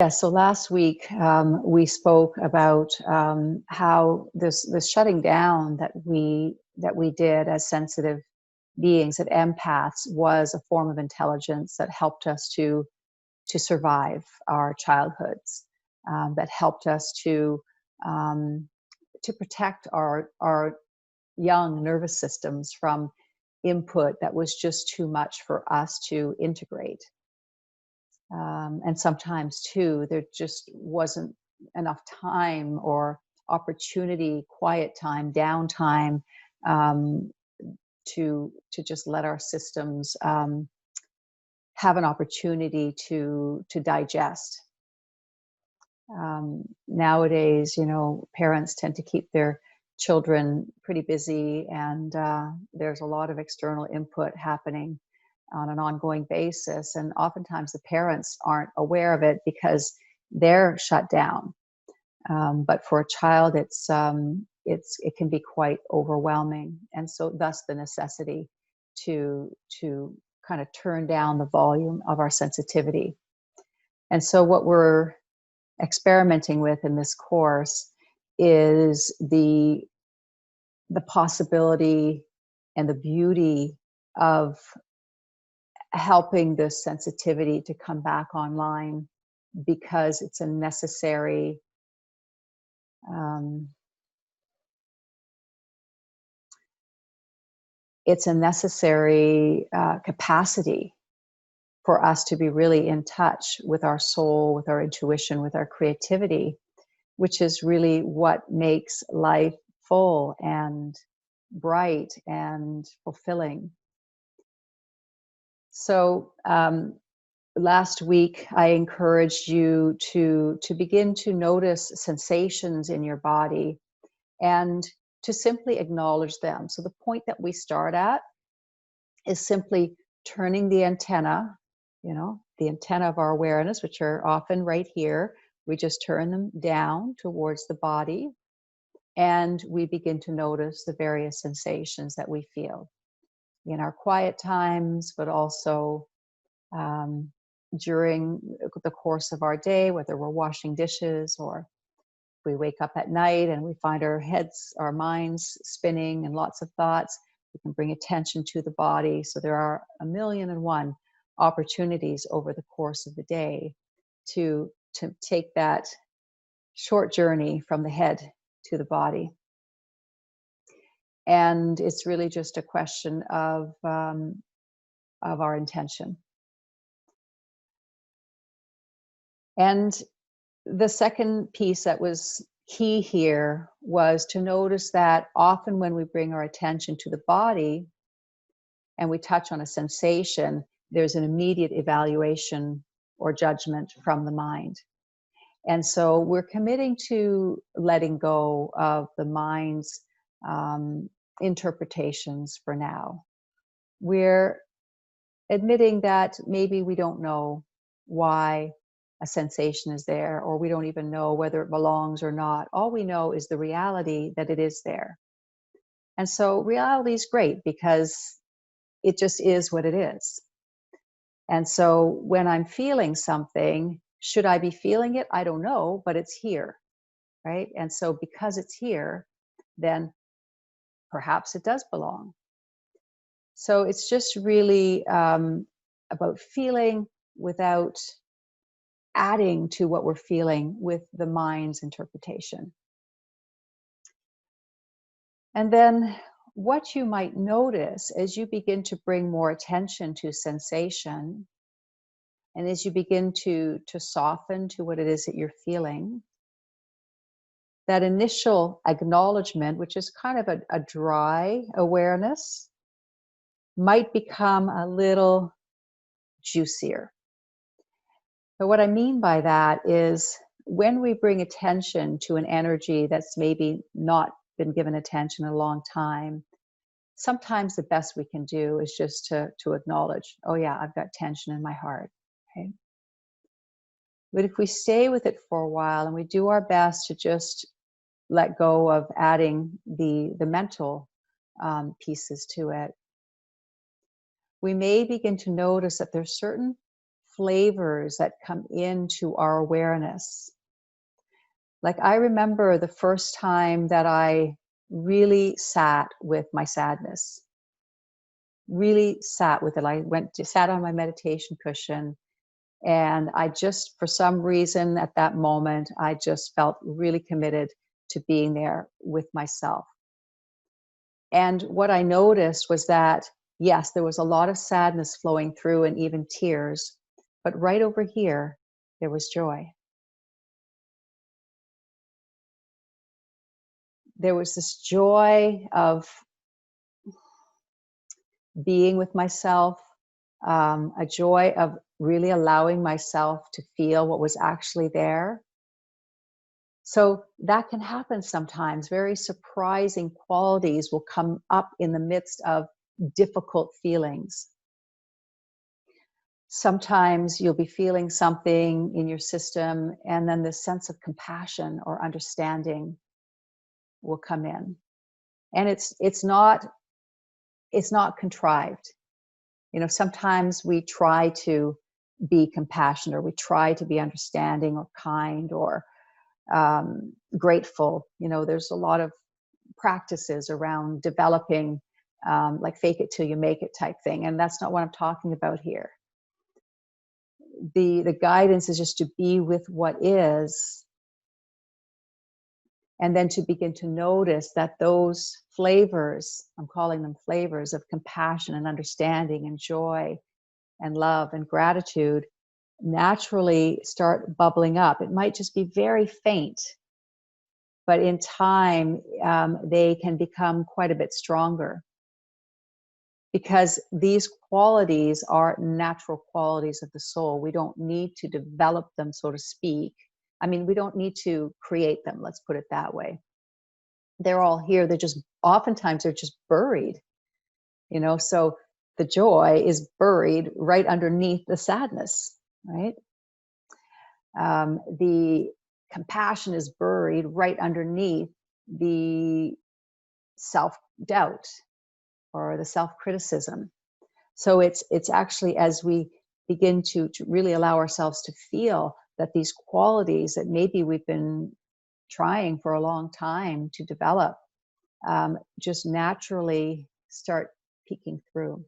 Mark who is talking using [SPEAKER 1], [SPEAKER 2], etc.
[SPEAKER 1] Yes, so last week we spoke about how this shutting down that we did as sensitive beings, that empaths, was a form of intelligence that helped us to survive our childhoods, that helped us to protect our young nervous systems from input that was just too much for us to integrate. And sometimes too, there just wasn't enough time or opportunity, quiet time, downtime, um, to just let our systems have an opportunity to digest. Nowadays, parents tend to keep their children pretty busy, and there's a lot of external input happening on an ongoing basis, and oftentimes the parents aren't aware of it because they're shut down. But for a child, it can be quite overwhelming, and so thus the necessity to kind of turn down the volume of our sensitivity. And so what we're experimenting with in this course is the possibility and the beauty of helping this sensitivity to come back online, because it's a necessary capacity for us to be really in touch with our soul, with our intuition, with our creativity, which is really what makes life full and bright and fulfilling. So last week, I encouraged you to begin to notice sensations in your body and to simply acknowledge them. So the point that we start at is simply turning the antenna, the antenna of our awareness, which are often right here. We just turn them down towards the body, and we begin to notice the various sensations that we feel in our quiet times, but also during the course of our day, whether we're washing dishes or we wake up at night and we find our minds spinning and lots of thoughts. We can bring attention to the body. So there are 1,000,001 opportunities over the course of the day to take that short journey from the head to the body. And it's really just a question of our intention. And the second piece that was key here was to notice that often when we bring our attention to the body and we touch on a sensation, there's an immediate evaluation or judgment from the mind. And so we're committing to letting go of the mind's interpretations for now. We're admitting that maybe we don't know why a sensation is there, or we don't even know whether it belongs or not. All we know is the reality that it is there. And so reality is great because it just is what it is. And so when I'm feeling something, should I be feeling it? I don't know, but it's here, right? And so because it's here, then perhaps it does belong. So it's just really about feeling without adding to what we're feeling with the mind's interpretation. And then what you might notice as you begin to bring more attention to sensation, and as you begin to soften to what it is that you're feeling, that initial acknowledgement, which is kind of a dry awareness, might become a little juicier. But what I mean by that is when we bring attention to an energy that's maybe not been given attention in a long time, sometimes the best we can do is just to acknowledge, oh yeah, I've got tension in my heart. Okay? But if we stay with it for a while and we do our best to just let go of adding the mental pieces to it, we may begin to notice that there's certain flavors that come into our awareness. Like, I remember the first time that I really sat with my sadness, really sat with it. Sat on my meditation cushion, and I just, for some reason at that moment, I just felt really committed to being there with myself. And what I noticed was that, yes, there was a lot of sadness flowing through and even tears, but right over here, there was joy. There was this joy of being with myself, a joy of really allowing myself to feel what was actually there. So that can happen sometimes. Very surprising qualities will come up in the midst of difficult feelings. Sometimes you'll be feeling something in your system, and then this sense of compassion or understanding will come in. And it's not contrived. You know, sometimes we try to be compassionate, or we try to be understanding or kind or grateful. You know, there's a lot of practices around developing, like fake it till you make it type thing. And that's not what I'm talking about here. The guidance is just to be with what is, and then to begin to notice that those flavors, I'm calling them flavors of compassion and understanding and joy and love and gratitude, naturally start bubbling up. It might just be very faint, but in time, they can become quite a bit stronger, because these qualities are natural qualities of the soul. We don't need to develop them, so to speak. I mean, we don't need to create them, let's put it that way. They're all here. Oftentimes they're just buried, you know, so the joy is buried right underneath the sadness, right? The compassion is buried right underneath the self-doubt or the self-criticism. So it's actually, as we begin to really allow ourselves to feel that these qualities that maybe we've been trying for a long time to develop, just naturally start peeking through.